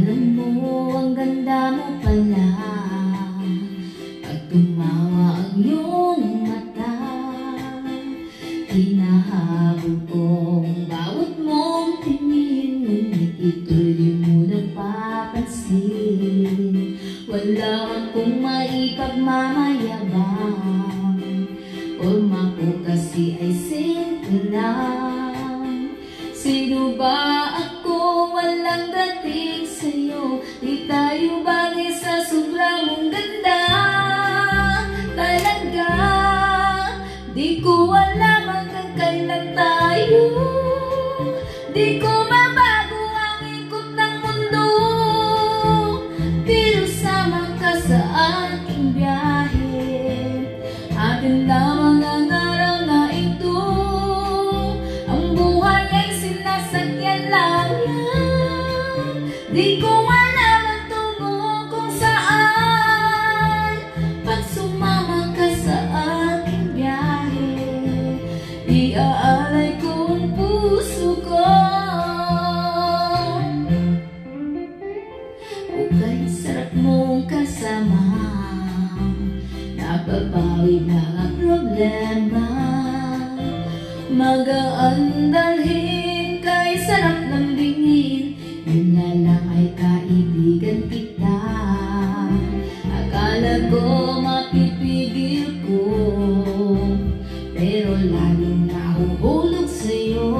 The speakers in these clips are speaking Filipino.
Alam mo, ang ganda mo pala pag tumawa ang iyong mata. Hinahabol kong bawat mong tingin, ngunit ito'y di mo napapansin. Wala akong maipagmamayabang, forma ko kasi ay simple lang. Sino ba ako? Walang dating sa'yo. Di tayo bagay sa sobra mong ganda. Talaga, di ko alam hanggang kailan tayo. Di ko mabago ang ikot ng mundo, pero sama ka sa aking biyahe. Atin lamang ang araw na ito, ang buhay ay sinasakyan lang yan. Di ko alam ang tungo kung saan, pag sumama ka sa aking biyahe, iaalay ko ang puso ko. Okay, sarap mong kasama, nababawi mga problema. Magaan dalhin kay sarap ng lingin, yun nga lang ay kaibigan kita. Akala ko mapipigil ko, pero lalong nahuhulog sa'yo.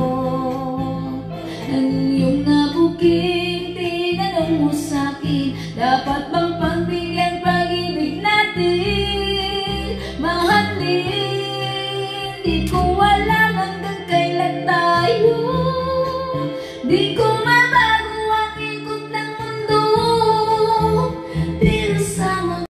Ang iyong nabuking tinanong mo sa'kin, dapat bang pagbigyan pag-ibig natin? Mahalin, di ko alam ang